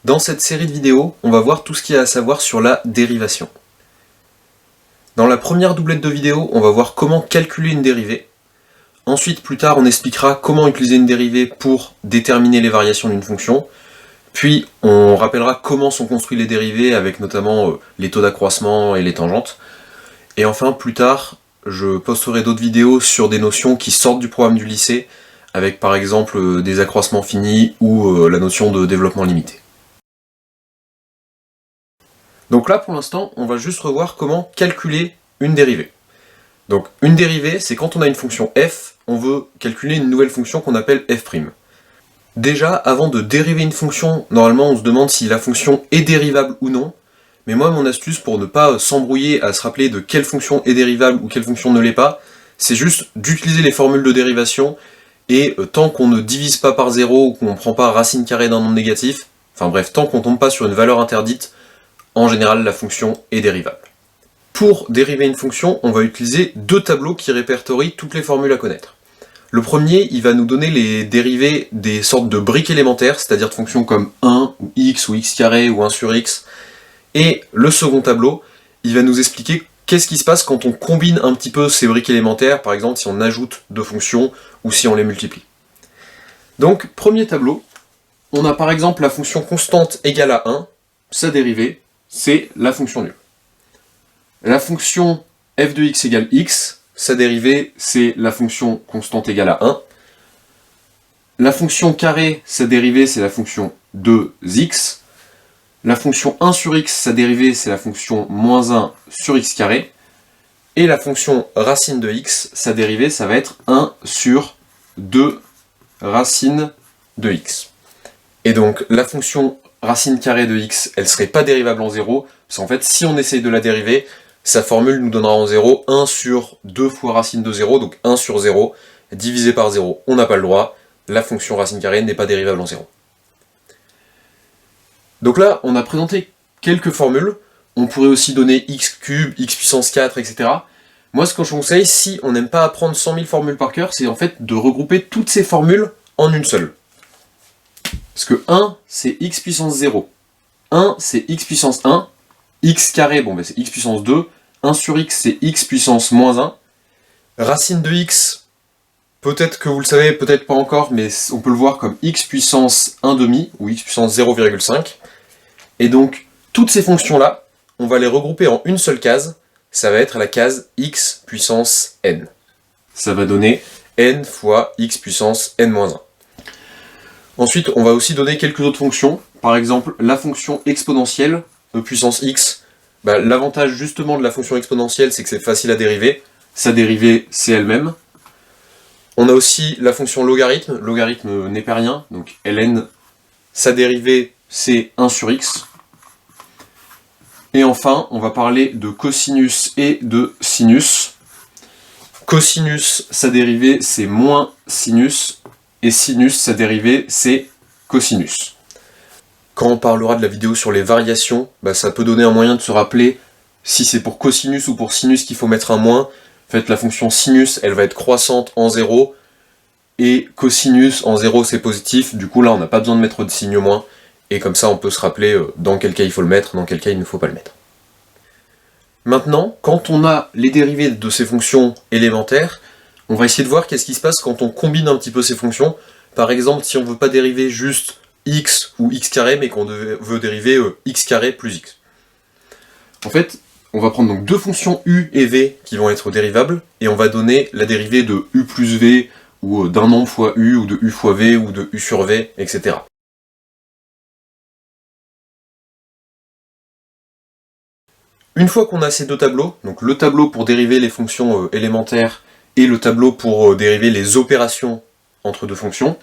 Dans cette série de vidéos, on va voir tout ce qu'il y a à savoir sur la dérivation. Dans la première doublette de vidéo, on va voir comment calculer une dérivée. Ensuite, plus tard, on expliquera comment utiliser une dérivée pour déterminer les variations d'une fonction. Puis, on rappellera comment sont construits les dérivés, avec notamment les taux d'accroissement et les tangentes. Et enfin, plus tard, je posterai d'autres vidéos sur des notions qui sortent du programme du lycée, avec par exemple des accroissements finis ou la notion de développement limité. Donc là, pour l'instant, on va juste revoir comment calculer une dérivée. Donc une dérivée, c'est quand on a une fonction f, on veut calculer une nouvelle fonction qu'on appelle f'. Déjà, avant de dériver une fonction, normalement on se demande si la fonction est dérivable ou non. Mais moi, mon astuce pour ne pas s'embrouiller à se rappeler de quelle fonction est dérivable ou quelle fonction ne l'est pas, c'est juste d'utiliser les formules de dérivation, et tant qu'on ne divise pas par 0 ou qu'on ne prend pas racine carrée d'un nombre négatif, enfin bref, tant qu'on ne tombe pas sur une valeur interdite, en général la fonction est dérivable. Pour dériver une fonction, on va utiliser deux tableaux qui répertorient toutes les formules à connaître. Le premier, il va nous donner les dérivés des sortes de briques élémentaires, c'est-à-dire de fonctions comme 1, ou x carré, ou 1 sur x. Et le second tableau, il va nous expliquer qu'est-ce qui se passe quand on combine un petit peu ces briques élémentaires, par exemple si on ajoute deux fonctions, ou si on les multiplie. Donc, premier tableau, on a par exemple la fonction constante égale à 1, sa dérivée, c'est la fonction nulle. La fonction f de x égale x, sa dérivée, c'est la fonction constante égale à 1. La fonction carré, sa dérivée, c'est la fonction 2x. La fonction 1 sur x, sa dérivée, c'est la fonction moins 1 sur x carré. Et la fonction racine de x, sa dérivée, ça va être 1 sur 2 racine de x. Et donc, la fonction racine carrée de x, elle serait pas dérivable en 0, parce qu'en fait, si on essaye de la dériver, sa formule nous donnera en 0 1 sur 2 fois racine de 0, donc 1 sur 0, divisé par 0, on n'a pas le droit, la fonction racine carrée n'est pas dérivable en 0. Donc là, on a présenté quelques formules, on pourrait aussi donner x cube, x puissance 4, etc. Moi, ce que je conseille, si on n'aime pas apprendre 100 000 formules par cœur, c'est en fait de regrouper toutes ces formules en une seule. Parce que 1, c'est x puissance 0. 1, c'est x puissance 1. X carré, bon, ben c'est x puissance 2. 1 sur x, c'est x puissance moins 1. Racine de x, peut-être que vous le savez, peut-être pas encore, mais on peut le voir comme x puissance 1,5 ou x puissance 0,5. Et donc, toutes ces fonctions-là, on va les regrouper en une seule case. Ça va être la case x puissance n. Ça va donner n fois x puissance n-1. Ensuite, on va aussi donner quelques autres fonctions. Par exemple, la fonction exponentielle, e puissance x. L'avantage justement de la fonction exponentielle, c'est que c'est facile à dériver. Sa dérivée, c'est elle-même. On a aussi la fonction logarithme. Logarithme n'est pas rien, donc ln. Sa dérivée, c'est 1 sur x. Et enfin, on va parler de cosinus et de sinus. Cosinus, sa dérivée, c'est moins sinus. Et sinus, sa dérivée, c'est cosinus. Quand on parlera de la vidéo sur les variations, ça peut donner un moyen de se rappeler si c'est pour cosinus ou pour sinus qu'il faut mettre un moins. En fait, la fonction sinus, elle va être croissante en 0, et cosinus en 0, c'est positif. Du coup, là, on n'a pas besoin de mettre de signe moins, et comme ça, on peut se rappeler dans quel cas il faut le mettre, dans quel cas il ne faut pas le mettre. Maintenant, quand on a les dérivés de ces fonctions élémentaires, on va essayer de voir qu'est-ce qui se passe quand on combine un petit peu ces fonctions. Par exemple, si on ne veut pas dériver juste x ou x carré, mais qu'on veut dériver x carré plus x. En fait, on va prendre donc deux fonctions u et v qui vont être dérivables, et on va donner la dérivée de u plus v, ou d'un nombre fois u, ou de u fois v, ou de u sur v, etc. Une fois qu'on a ces deux tableaux, donc le tableau pour dériver les fonctions élémentaires, et le tableau pour dériver les opérations entre deux fonctions,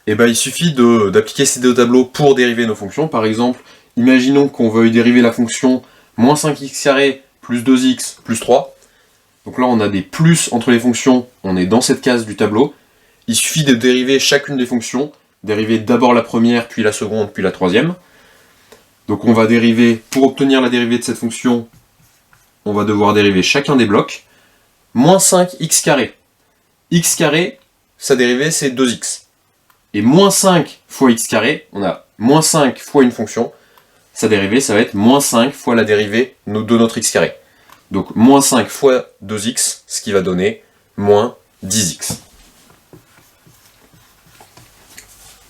il suffit d'appliquer ces deux tableaux pour dériver nos fonctions. Par exemple, imaginons qu'on veuille dériver la fonction moins 5x carré plus 2x plus 3. Donc là, on a des plus entre les fonctions, on est dans cette case du tableau. Il suffit de dériver chacune des fonctions, dériver d'abord la première, puis la seconde, puis la troisième. Donc on va dériver, pour obtenir la dérivée de cette fonction, on va devoir dériver chacun des blocs. Moins 5x carré. X carré, sa dérivée c'est 2x. Et moins 5 fois x carré, on a moins 5 fois une fonction, sa dérivée, ça va être moins 5 fois la dérivée de notre x carré. Donc moins 5 fois 2x, ce qui va donner moins 10x.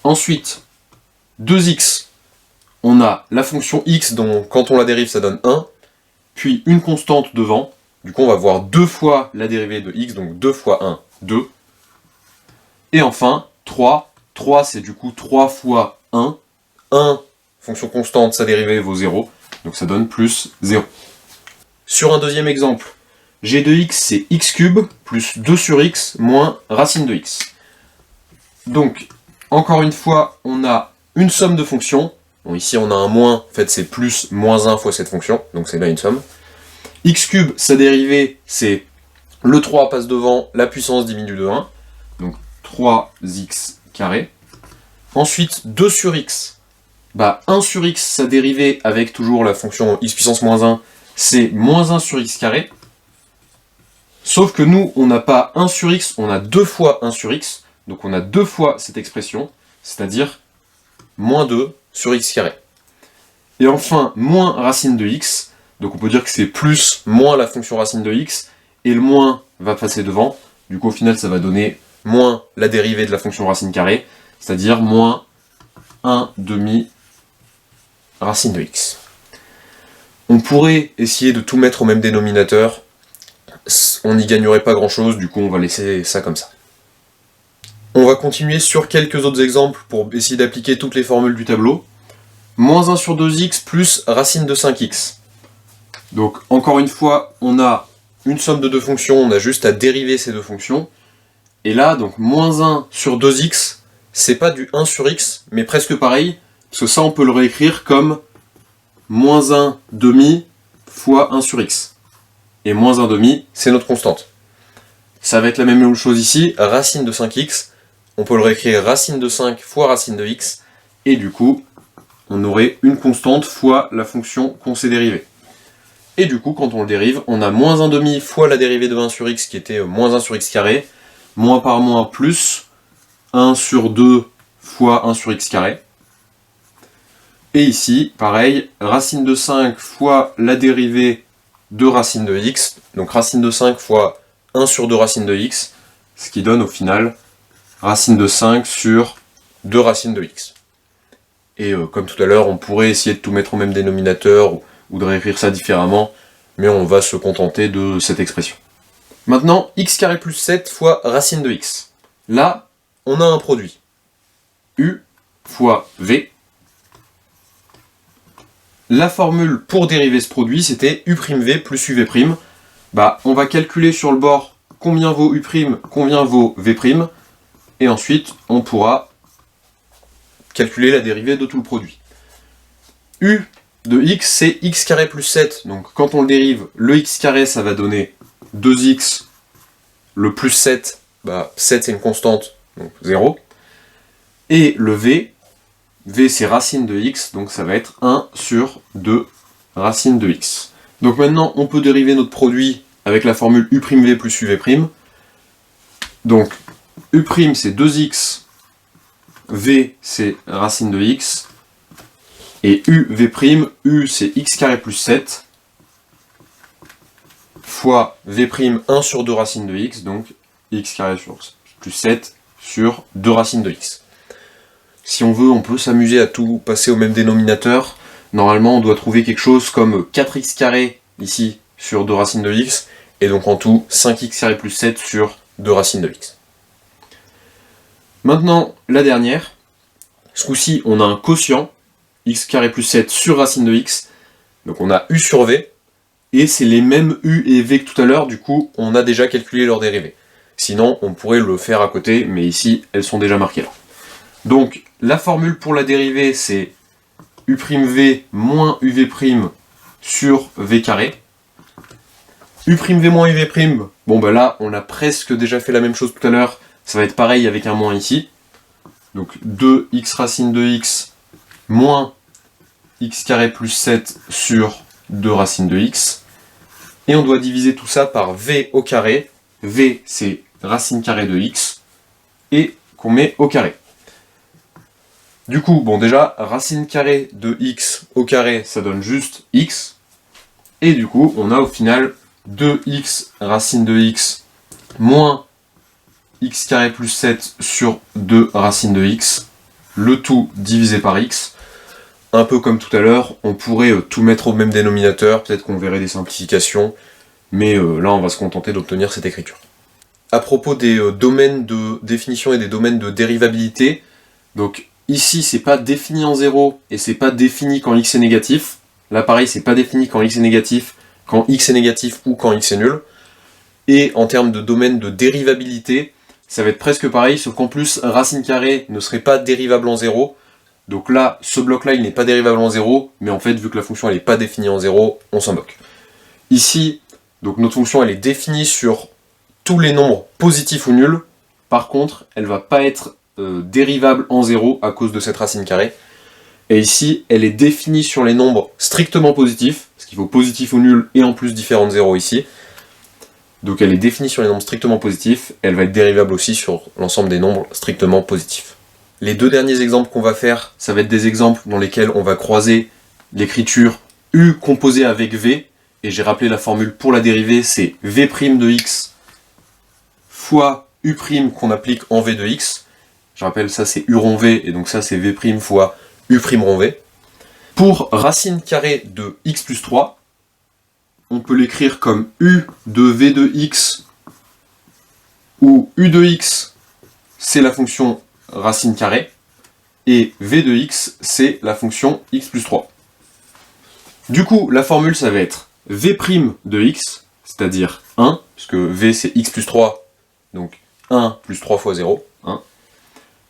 Ensuite, 2x, on a la fonction x, dont quand on la dérive, ça donne 1, puis une constante devant. Du coup, on va voir 2 fois la dérivée de x, donc 2 fois 1, 2. Et enfin, 3. 3, c'est du coup 3 fois 1. 1, fonction constante, sa dérivée vaut 0. Donc ça donne plus 0. Sur un deuxième exemple, g de x, c'est x cube plus 2 sur x moins racine de x. Donc, encore une fois, on a une somme de fonctions. Bon, ici, on a un moins. En fait, c'est plus moins 1 fois cette fonction. Donc c'est là une somme. X cube, sa dérivée, c'est le 3 passe devant, la puissance diminue de 1. Donc 3x carré. Ensuite, 2 sur x. 1 sur x, sa dérivée avec toujours la fonction x puissance moins 1, c'est moins 1 sur x carré. Sauf que nous, on n'a pas 1 sur x, on a 2 fois 1 sur x. Donc on a 2 fois cette expression, c'est-à-dire moins 2 sur x carré. Et enfin, moins racine de x. Donc on peut dire que c'est plus moins la fonction racine de x, et le moins va passer devant. Du coup, au final, ça va donner moins la dérivée de la fonction racine carrée, c'est-à-dire moins 1 demi racine de x. On pourrait essayer de tout mettre au même dénominateur. On n'y gagnerait pas grand-chose, du coup on va laisser ça comme ça. On va continuer sur quelques autres exemples pour essayer d'appliquer toutes les formules du tableau. Moins 1 sur 2x plus racine de 5x. Donc encore une fois, on a une somme de deux fonctions, on a juste à dériver ces deux fonctions. Et là, donc moins 1 sur 2x, c'est pas du 1 sur x, mais presque pareil, parce que ça on peut le réécrire comme moins 1 demi fois 1 sur x. Et moins 1 demi, c'est notre constante. Ça va être la même chose ici, racine de 5x, on peut le réécrire racine de 5 fois racine de x, et du coup, on aurait une constante fois la fonction qu'on s'est dérivée. Et du coup, quand on le dérive, on a moins 1 demi fois la dérivée de 1 sur x, qui était moins 1 sur x carré, moins par moins plus 1 sur 2 fois 1 sur x carré. Et ici, pareil, racine de 5 fois la dérivée de racine de x, donc racine de 5 fois 1 sur 2 racine de x, ce qui donne au final racine de 5 sur 2 racines de x. Et comme tout à l'heure, on pourrait essayer de tout mettre au même dénominateur, ou de réécrire ça différemment, mais on va se contenter de cette expression. Maintenant, x carré plus 7 fois racine de x. Là, on a un produit. U fois v. La formule pour dériver ce produit, c'était u'v plus uv'. On va calculer sur le bord combien vaut u', combien vaut v', et ensuite on pourra calculer la dérivée de tout le produit. U de x, c'est x carré plus 7, donc quand on le dérive, le x carré, ça va donner 2x, le plus 7, 7 c'est une constante, donc 0, et le v c'est racine de x, donc ça va être 1 sur 2 racine de x. Donc maintenant, on peut dériver notre produit avec la formule u'v plus uv'. Donc, u' c'est 2x, v c'est racine de x, et uv', u c'est x carré plus 7, fois v', 1 sur 2 racine de x, donc x carré plus 7 sur 2 racines de x. Si on veut, on peut s'amuser à tout passer au même dénominateur. Normalement, on doit trouver quelque chose comme 4x carré, ici, sur 2 racines de x, et donc en tout, 5x carré plus 7 sur 2 racines de x. Maintenant, la dernière. Ce coup-ci, on a un quotient, x carré plus 7 sur racine de x, donc on a u sur v, et c'est les mêmes u et v que tout à l'heure, du coup, on a déjà calculé leur dérivée. Sinon, on pourrait le faire à côté, mais ici, elles sont déjà marquées là. Donc, la formule pour la dérivée, c'est u'v moins uv' sur v carré. U'v moins uv', là, on a presque déjà fait la même chose tout à l'heure. Ça va être pareil avec un moins ici. Donc, 2x racine de x moins x carré plus 7 sur 2 racines de x. Et on doit diviser tout ça par v au carré. V, c'est racine carrée de x. Et qu'on met au carré. Du coup, bon déjà, racine carrée de x au carré, ça donne juste x. Et du coup, on a au final 2x racine de x moins x carré plus 7 sur 2 racine de x, le tout divisé par x. Un peu comme tout à l'heure, on pourrait tout mettre au même dénominateur, peut-être qu'on verrait des simplifications, mais là on va se contenter d'obtenir cette écriture. À propos des domaines de définition et des domaines de dérivabilité, donc ici c'est pas défini en 0 et c'est pas défini quand x est négatif. Là pareil, c'est pas défini quand x est négatif, quand x est négatif ou quand x est nul. Et en termes de domaine de dérivabilité, ça va être presque pareil, sauf qu'en plus racine carrée ne serait pas dérivable en 0. Donc là, ce bloc-là, il n'est pas dérivable en 0, mais en fait, vu que la fonction elle n'est pas définie en 0, on s'en moque. Ici, donc notre fonction elle est définie sur tous les nombres positifs ou nuls. Par contre, elle ne va pas être dérivable en 0 à cause de cette racine carrée. Et ici, elle est définie sur les nombres strictement positifs, parce qu'il faut positif ou nul et en plus différent de 0 ici. Donc elle est définie sur les nombres strictement positifs, elle va être dérivable aussi sur l'ensemble des nombres strictement positifs. Les deux derniers exemples qu'on va faire, ça va être des exemples dans lesquels on va croiser l'écriture u composée avec v, et j'ai rappelé la formule pour la dérivée, c'est v' de x fois u' qu'on applique en v de x. Je rappelle, ça c'est u rond v, et donc ça c'est v' fois u' rond v. Pour racine carrée de x plus 3, on peut l'écrire comme u de v de x, où u de x, c'est la fonction racine carrée, et v de x, c'est la fonction x plus 3. Du coup, la formule, ça va être v' de x, c'est-à-dire 1, puisque v c'est x plus 3, donc 1 plus 3 fois 0, 1,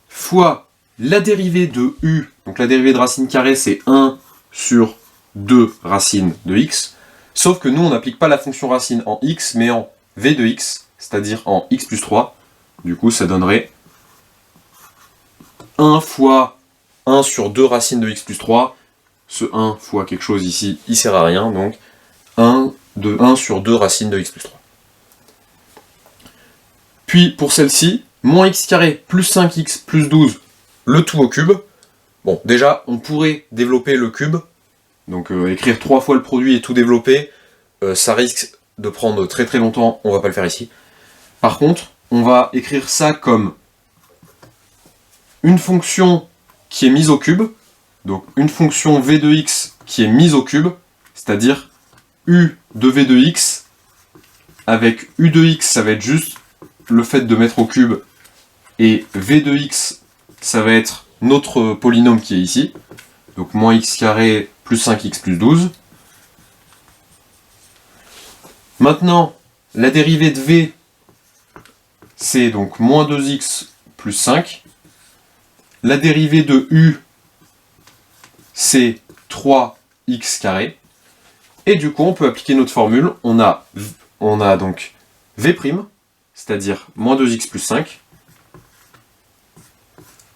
fois la dérivée de u, donc la dérivée de racine carrée, c'est 1 sur 2 racine de x, sauf que nous, on n'applique pas la fonction racine en x, mais en v de x, c'est-à-dire en x plus 3. Du coup, ça donnerait 1 fois 1 sur 2 racines de x plus 3. Ce 1 fois quelque chose ici, il sert à rien, donc 1 sur 2 racines de x plus 3. Puis, pour celle-ci, moins x carré plus 5x plus 12, le tout au cube. Bon, déjà, on pourrait développer le cube, donc écrire 3 fois le produit et tout développer, ça risque de prendre très très longtemps, on va pas le faire ici. Par contre, on va écrire ça comme une fonction qui est mise au cube, donc une fonction v de x qui est mise au cube, c'est-à-dire u de v de x, avec u de x, ça va être juste le fait de mettre au cube, et v de x, ça va être notre polynôme qui est ici, donc moins x carré plus 5x plus 12. Maintenant, la dérivée de v, c'est donc moins 2x plus 5. La dérivée de u, c'est 3x carré. Et du coup, on peut appliquer notre formule. On a donc v', c'est-à-dire moins 2x plus 5,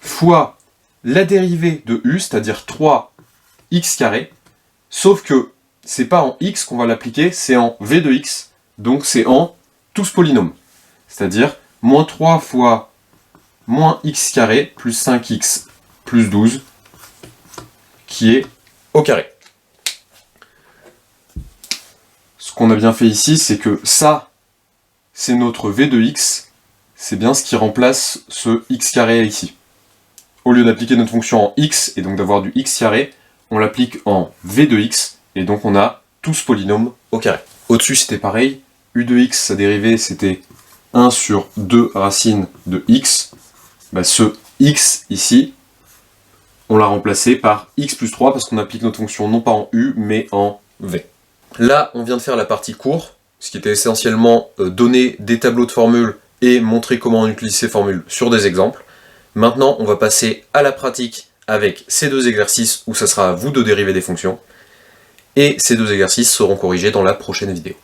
fois la dérivée de u, c'est-à-dire 3x carré, sauf que c'est pas en x qu'on va l'appliquer, c'est en v de x, donc c'est en tous polynômes. C'est-à-dire moins 3 fois moins x carré plus 5x plus 12, qui est au carré. Ce qu'on a bien fait ici, c'est que ça, c'est notre v de x, c'est bien ce qui remplace ce x carré ici. Au lieu d'appliquer notre fonction en x, et donc d'avoir du x carré, on l'applique en v de x, et donc on a tous polynômes au carré. Au-dessus, c'était pareil, u de x, sa dérivée, c'était 1 sur 2 racines de x. Bah, ce x ici, on l'a remplacé par x plus 3, parce qu'on applique notre fonction non pas en u, mais en v. Là, on vient de faire la partie cours, ce qui était essentiellement donner des tableaux de formules et montrer comment on utilise ces formules sur des exemples. Maintenant, on va passer à la pratique avec ces deux exercices où ça sera à vous de dériver des fonctions. Et ces deux exercices seront corrigés dans la prochaine vidéo.